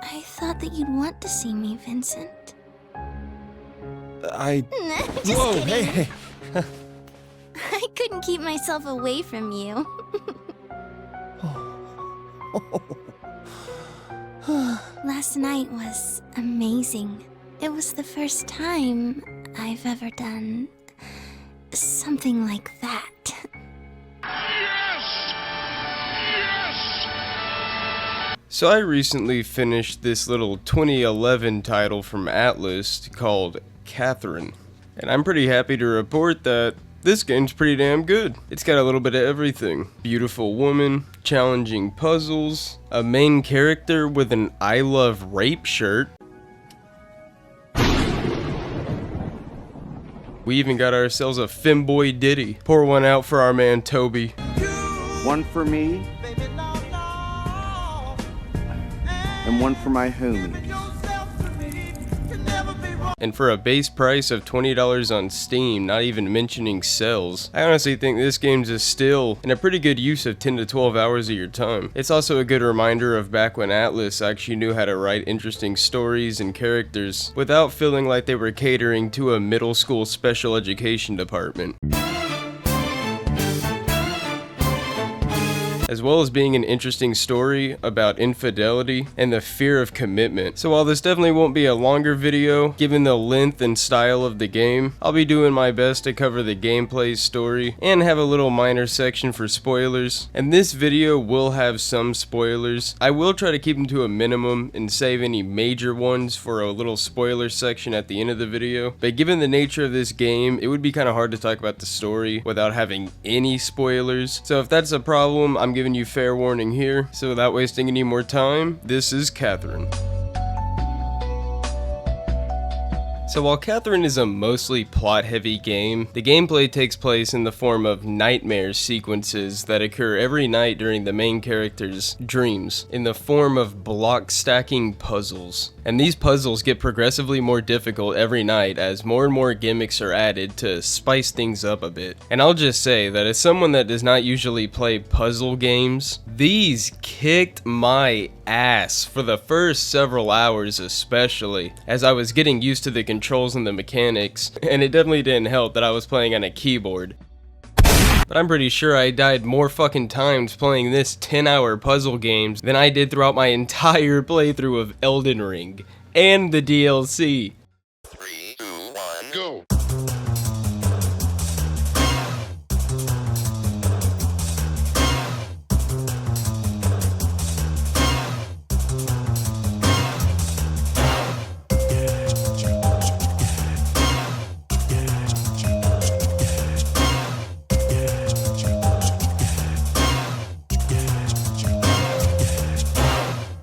I thought that you'd want to see me, Vincent. Just Whoa, kidding. hey. I couldn't keep myself away from you. Last night was amazing. It was the first time I've ever done something like that. So I recently finished this little 2011 title from Atlus called Catherine, and I'm pretty happy to report that this game's pretty damn good. It's got a little bit of everything. Beautiful woman, challenging puzzles, a main character with an I love rape shirt. We even got ourselves a femboy ditty. Pour one out for our man Toby. One for me, and one for my homies. And for a base price of $20 on Steam, not even mentioning sales, I honestly think this game's a steal and a pretty good use of 10 to 12 hours of your time. It's also a good reminder of back when Atlus actually knew how to write interesting stories and characters without feeling like they were catering to a middle school special education department. As well as being an interesting story about infidelity and the fear of commitment. So while this definitely won't be a longer video, given the length and style of the game, I'll be doing my best to cover the gameplay story and have a little minor section for spoilers. And this video will have some spoilers. I will try to keep them to a minimum and save any major ones for a little spoiler section at the end of the video. But given the nature of this game, it would be kind of hard to talk about the story without having any spoilers. So if that's a problem, I'm giving you fair warning here. So without wasting any more time, this is Catherine. So while Catherine is a mostly plot-heavy game, the gameplay takes place in the form of nightmare sequences that occur every night during the main character's dreams, in the form of block-stacking puzzles. And these puzzles get progressively more difficult every night as more and more gimmicks are added to spice things up a bit. And I'll just say that as someone that does not usually play puzzle games, these kicked my ass for the first several hours especially, as I was getting used to the controls and the mechanics, and it definitely didn't help that I was playing on a keyboard. But I'm pretty sure I died more fucking times playing this 10-hour puzzle games than I did throughout my entire playthrough of Elden Ring and the DLC. 3, 2, 1, go!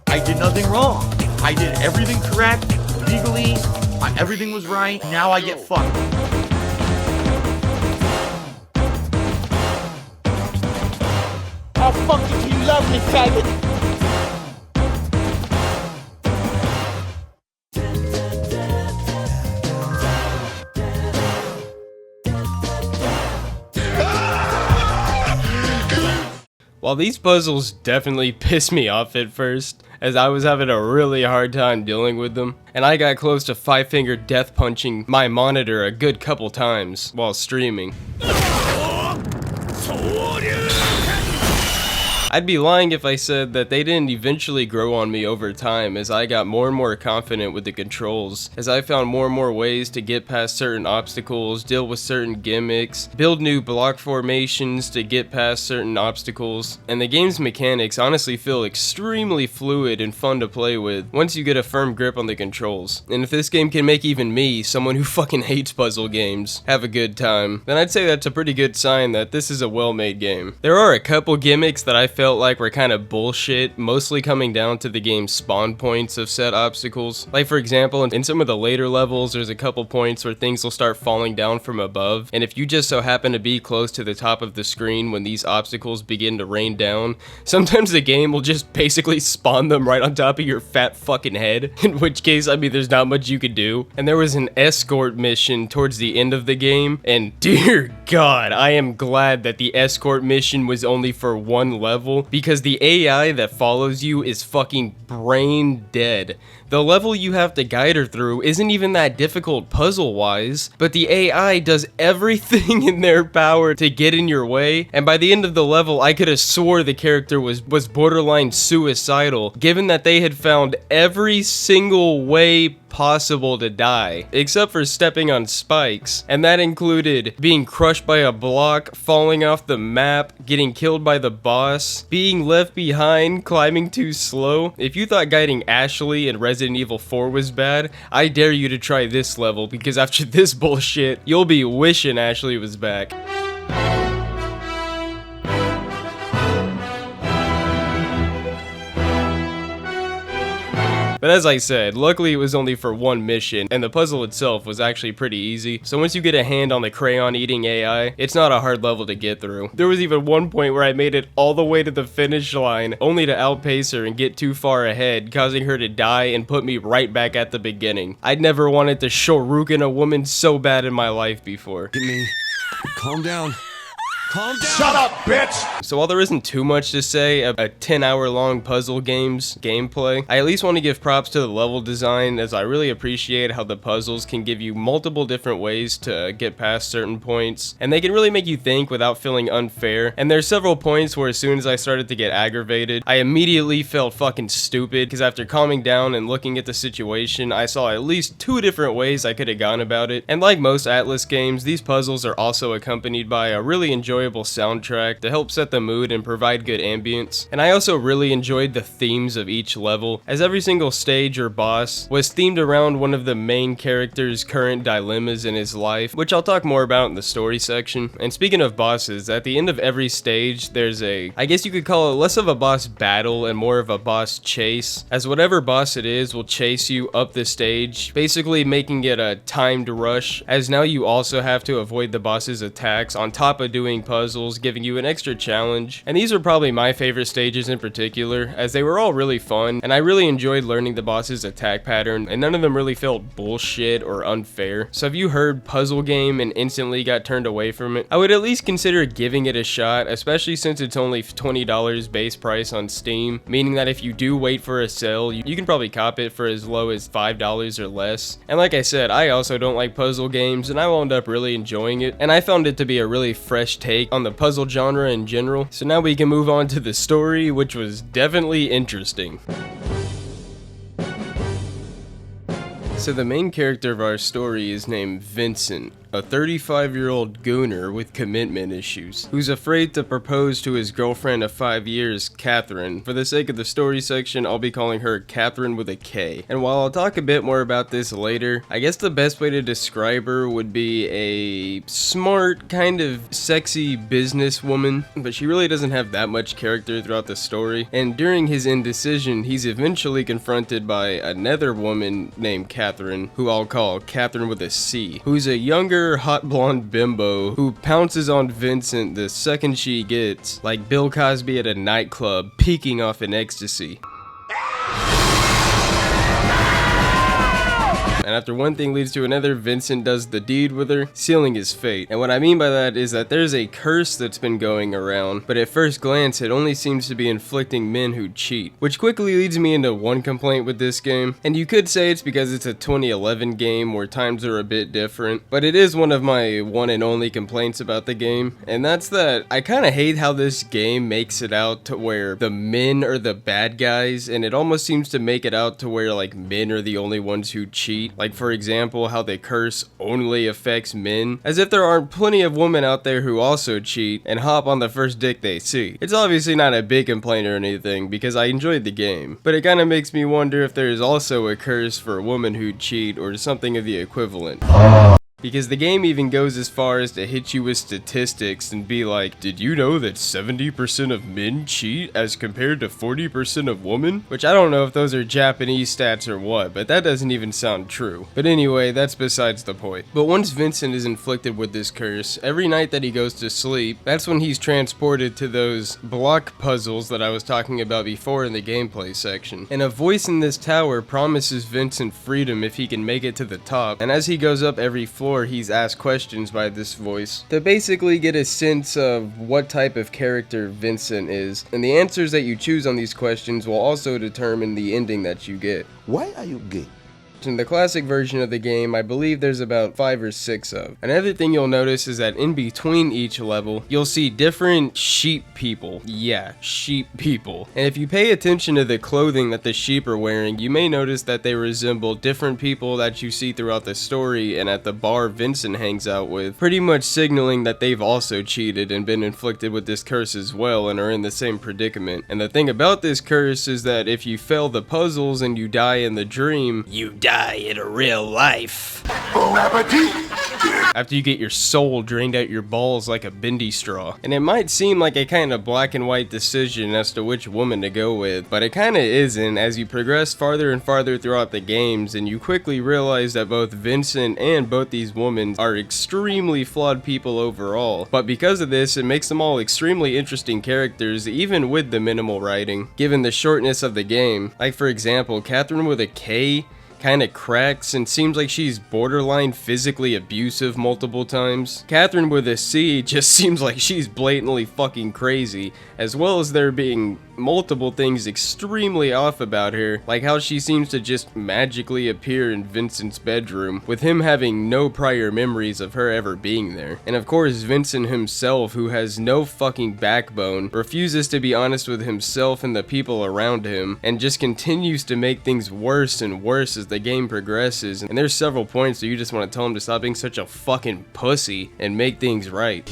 I did nothing wrong. I did everything correct, legally, everything was right. Now I get fucked. How fucking do you love me, faggot? While these puzzles definitely pissed me off at first, as I was having a really hard time dealing with them, and I got close to five-finger death punching my monitor a good couple times while streaming. I'd be lying if I said that they didn't eventually grow on me over time as I got more and more confident with the controls, as I found more and more ways to get past certain obstacles, deal with certain gimmicks, build new block formations to get past certain obstacles, and the game's mechanics honestly feel extremely fluid and fun to play with once you get a firm grip on the controls. And if this game can make even me, someone who fucking hates puzzle games, have a good time, then I'd say that's a pretty good sign that this is a well-made game. There are a couple gimmicks that I felt like were kind of bullshit, mostly coming down to the game's spawn points of set obstacles. Like for example, in some of the later levels, there's a couple points where things will start falling down from above, and if you just so happen to be close to the top of the screen when these obstacles begin to rain down, sometimes the game will just basically spawn them right on top of your fat fucking head, in which case, I mean, there's not much you could do. And there was an escort mission towards the end of the game, and dear God, I am glad that the escort mission was only for one level, level because the AI that follows you is fucking brain dead. The level you have to guide her through isn't even that difficult puzzle-wise, but the AI does everything in their power to get in your way, and by the end of the level, I could have swore the character was borderline suicidal, given that they had found every single way possible to die, except for stepping on spikes, and that included being crushed by a block, falling off the map, getting killed by the boss, being left behind, climbing too slow. If you thought guiding Ashley in Resident Evil 4 was bad, I dare you to try this level, because after this bullshit, you'll be wishing Ashley was back. But as I said, luckily it was only for one mission, and the puzzle itself was actually pretty easy, so once you get a hand on the crayon eating AI, it's not a hard level to get through. There was even one point where I made it all the way to the finish line, only to outpace her and get too far ahead, causing her to die and put me right back at the beginning. I'd never wanted to Shoryuken a woman so bad in my life before. Get me. Calm down. Calm down. Shut up, bitch! So while there isn't too much to say about a 10-hour long puzzle game's gameplay, I at least want to give props to the level design, as I really appreciate how the puzzles can give you multiple different ways to get past certain points, and they can really make you think without feeling unfair. And there's several points where as soon as I started to get aggravated, I immediately felt fucking stupid, because after calming down and looking at the situation, I saw at least 2 different ways I could have gone about it. And like most Atlus games, these puzzles are also accompanied by a really enjoyable soundtrack to help set the mood and provide good ambience. And I also really enjoyed the themes of each level, as every single stage or boss was themed around one of the main character's current dilemmas in his life, which I'll talk more about in the story section. And speaking of bosses, at the end of every stage there's I guess you could call it less of a boss battle and more of a boss chase, as whatever boss it is will chase you up the stage, basically making it a timed rush, as now you also have to avoid the boss's attacks on top of doing puzzles, giving you an extra challenge. And these are probably my favorite stages in particular, as they were all really fun, and I really enjoyed learning the boss's attack pattern, and none of them really felt bullshit or unfair. So if you heard puzzle game and instantly got turned away from it, I would at least consider giving it a shot, especially since it's only $20 base price on Steam, meaning that if you do wait for a sale, you can probably cop it for as low as $5 or less. And like I said, I also don't like puzzle games, and I wound up really enjoying it, and I found it to be a really fresh take on the puzzle genre in general. So now we can move on to the story, which was definitely interesting. So the main character of our story is named Vincent, a 35-year-old gooner with commitment issues, who's afraid to propose to his girlfriend of 5 years, Catherine. For the sake of the story section, I'll be calling her Catherine with a K. And while I'll talk a bit more about this later, I guess the best way to describe her would be a smart, kind of sexy businesswoman, but she really doesn't have that much character throughout the story. And during his indecision, he's eventually confronted by another woman named Catherine, who I'll call Catherine with a C, who's a younger, hot blonde bimbo who pounces on Vincent the second she gets, like Bill Cosby at a nightclub, peeking off in ecstasy. And after one thing leads to another, Vincent does the deed with her, sealing his fate. And what I mean by that is that there's a curse that's been going around, but at first glance it only seems to be inflicting men who cheat. Which quickly leads me into one complaint with this game, and you could say it's because it's a 2011 game where times are a bit different, but it is one of my one and only complaints about the game, and that's that I kinda hate how this game makes it out to where the men are the bad guys, and it almost seems to make it out to where like men are the only ones who cheat. Like for example, how the curse only affects men, as if there aren't plenty of women out there who also cheat and hop on the first dick they see. It's obviously not a big complaint or anything, because I enjoyed the game, but it kinda makes me wonder if there is also a curse for women who cheat or something of the equivalent. Because the game even goes as far as to hit you with statistics and be like, did you know that 70% of men cheat as compared to 40% of women? Which I don't know if those are Japanese stats or what, but that doesn't even sound true. But anyway, that's besides the point. But once Vincent is inflicted with this curse, every night that he goes to sleep, that's when he's transported to those block puzzles that I was talking about before in the gameplay section. And a voice in this tower promises Vincent freedom if he can make it to the top, and as he goes up every floor, before, he's asked questions by this voice to basically get a sense of what type of character Vincent is, and the answers that you choose on these questions will also determine the ending that you get. Why are you gay? In the classic version of the game, I believe there's about 5 or 6 of. Another thing you'll notice is that in between each level, you'll see different sheep people. Yeah, sheep people. And if you pay attention to the clothing that the sheep are wearing, you may notice that they resemble different people that you see throughout the story and at the bar Vincent hangs out with, pretty much signaling that they've also cheated and been inflicted with this curse as well and are in the same predicament. And the thing about this curse is that if you fail the puzzles and you die in the dream, you die in a real life. After you get your soul drained out your balls like a bendy straw. And it might seem like a kind of black and white decision as to which woman to go with, but it kinda isn't as you progress farther and farther throughout the games, and you quickly realize that both Vincent and both these women are extremely flawed people overall. But because of this, it makes them all extremely interesting characters, even with the minimal writing, given the shortness of the game. Like for example, Catherine with a K kinda cracks and seems like she's borderline physically abusive multiple times. Catherine with a C just seems like she's blatantly fucking crazy, as well as there being multiple things extremely off about her, like how she seems to just magically appear in Vincent's bedroom, with him having no prior memories of her ever being there. And of course, Vincent himself, who has no fucking backbone, refuses to be honest with himself and the people around him, and just continues to make things worse and worse as the game progresses. And there's several points where you just want to tell him to stop being such a fucking pussy and make things right.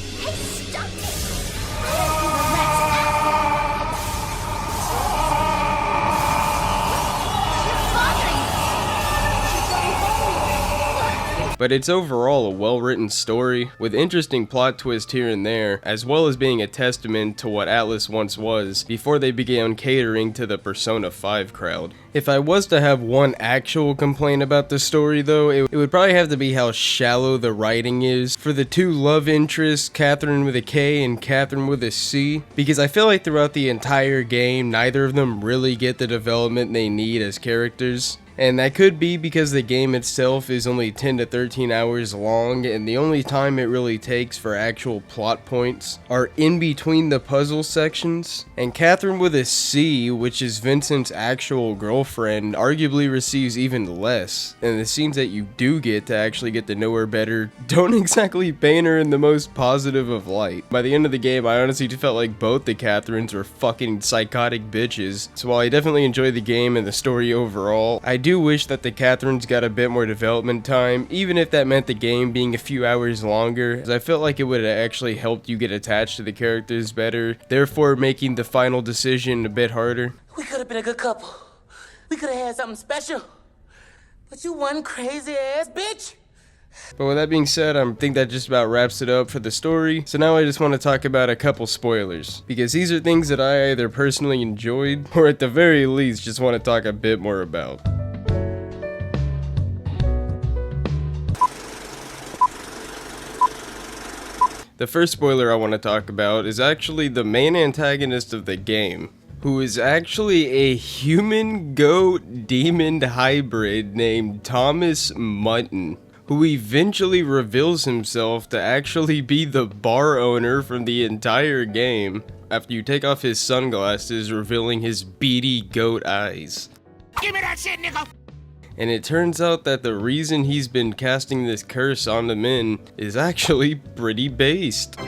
But it's overall a well-written story, with interesting plot twists here and there, as well as being a testament to what Atlus once was, before they began catering to the Persona 5 crowd. If I was to have one actual complaint about the story though, it would probably have to be how shallow the writing is for the two love interests, Catherine with a K and Catherine with a C, because I feel like throughout the entire game, neither of them really get the development they need as characters. And that could be because the game itself is only 10 to 13 hours long, and the only time it really takes for actual plot points are in between the puzzle sections. And Catherine with a C, which is Vincent's actual girlfriend, arguably receives even less. And the scenes that you do get to actually get to know her better don't exactly paint her in the most positive of light. By the end of the game, I honestly felt like both the Catherines were fucking psychotic bitches. So while I definitely enjoyed the game and the story overall, I do wish that the Catherines got a bit more development time, even if that meant the game being a few hours longer, as I felt like it would have actually helped you get attached to the characters better, therefore making the final decision a bit harder. We could have been a good couple. We could have had something special. But you one crazy ass bitch. But with that being said, I think that just about wraps it up for the story. So now I just want to talk about a couple spoilers, because these are things that I either personally enjoyed, or at the very least just want to talk a bit more about. The first spoiler I want to talk about is actually the main antagonist of the game, who is actually a human goat demon hybrid named Thomas Mutton, who eventually reveals himself to actually be the bar owner from the entire game after you take off his sunglasses, revealing his beady goat eyes. Give me that shit, nigga! And it turns out that the reason he's been casting this curse on the men is actually pretty based.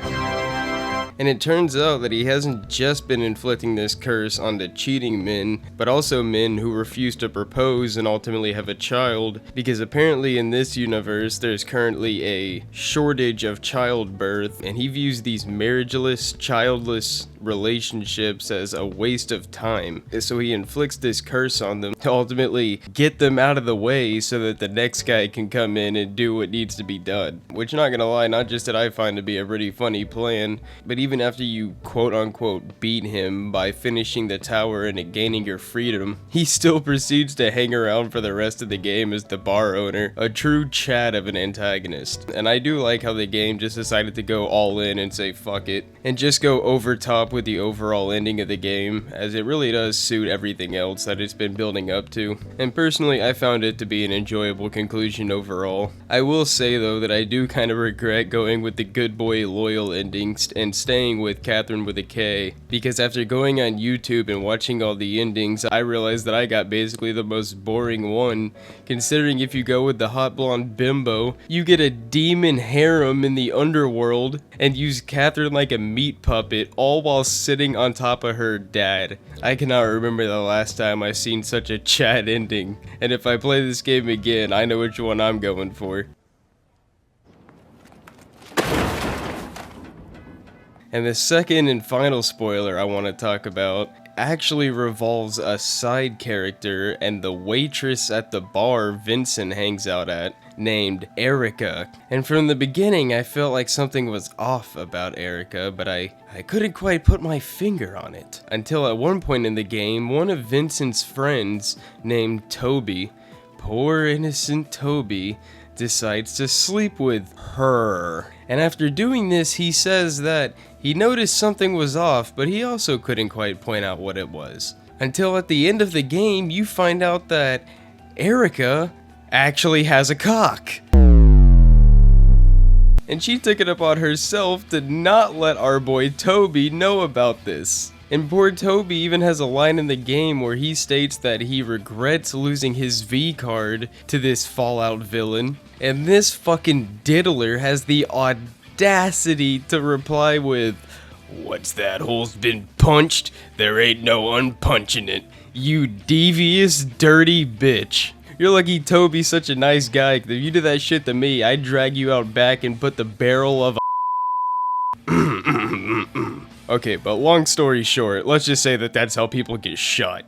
And it turns out that he hasn't just been inflicting this curse on the cheating men, but also men who refuse to propose and ultimately have a child, because apparently in this universe there's currently a shortage of childbirth, and he views these marriageless, childless relationships as a waste of time. So he inflicts this curse on them to ultimately get them out of the way so that the next guy can come in and do what needs to be done. Which, not gonna lie, not just that I find to be a pretty funny plan, but even after you quote-unquote beat him by finishing the tower and gaining your freedom, he still proceeds to hang around for the rest of the game as the bar owner, a true Chad of an antagonist. And I do like how the game just decided to go all in and say fuck it, and just go over top with the overall ending of the game, as it really does suit everything else that it's been building up to, and personally I found it to be an enjoyable conclusion overall. I will say though that I do kind of regret going with the good boy loyal ending and staying with Catherine with a K, because after going on YouTube and watching all the endings, I realized that I got basically the most boring one, considering if you go with the hot blonde bimbo, you get a demon harem in the underworld and use Catherine like a meat puppet, all while sitting on top of her dad. I cannot remember the last time I seen such a Chad ending, and if I play this game again, I know which one I'm going for. And the second and final spoiler I want to talk about actually revolves a side character and the waitress at the bar Vincent hangs out at, named Erica. And from the beginning I felt like something was off about Erica, but I couldn't quite put my finger on it. Until at one point in the game, one of Vincent's friends, named Toby, poor innocent Toby, decides to sleep with her. And after doing this, he says that he noticed something was off, but he also couldn't quite point out what it was. Until at the end of the game, you find out that Erica actually has a cock. And she took it upon herself to not let our boy Toby know about this. And poor Toby even has a line in the game where he states that he regrets losing his V card to this Fallout villain. And this fucking diddler has the audacity to reply with, "What's that hole's been punched? There ain't no unpunching it. You devious, dirty bitch." You're lucky Toby's such a nice guy, 'cause if you did that shit to me, I'd drag you out back and put the barrel of Okay, but long story short, let's just say that that's how people get shot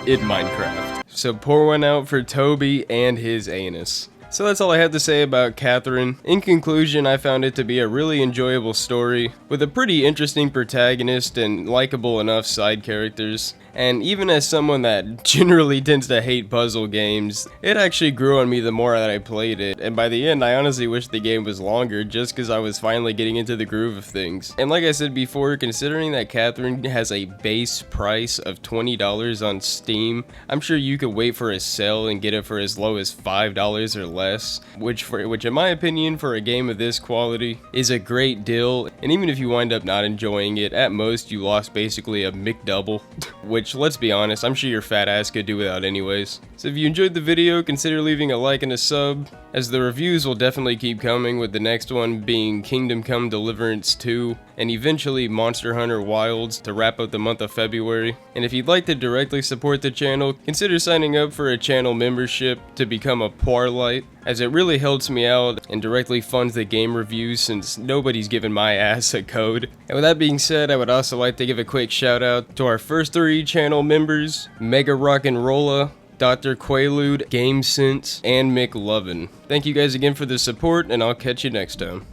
in Minecraft. So pour one out for Toby and his anus. So that's all I have to say about Catherine. In conclusion, I found it to be a really enjoyable story, with a pretty interesting protagonist and likable enough side characters. And even as someone that generally tends to hate puzzle games, it actually grew on me the more that I played it, and by the end I honestly wish the game was longer just because I was finally getting into the groove of things. And like I said before, considering that Catherine has a base price of $20 on Steam, I'm sure you could wait for a sale and get it for as low as $5 or less, which in my opinion for a game of this quality is a great deal. And even if you wind up not enjoying it, at most you lost basically a McDouble, which, let's be honest, I'm sure your fat ass could do without anyways. So if you enjoyed the video, consider leaving a like and a sub, as the reviews will definitely keep coming, with the next one being Kingdom Come Deliverance 2, and eventually Monster Hunter Wilds to wrap up the month of February. And if you'd like to directly support the channel, consider signing up for a channel membership to become a Poirlight, as it really helps me out and directly funds the game reviews since nobody's given my ass a code. And with that being said, I would also like to give a quick shout out to our first 3 channel members, Mega Rock'n'Rolla, Dr. Quaalude, GameSense, and McLovin. Thank you guys again for the support, and I'll catch you next time.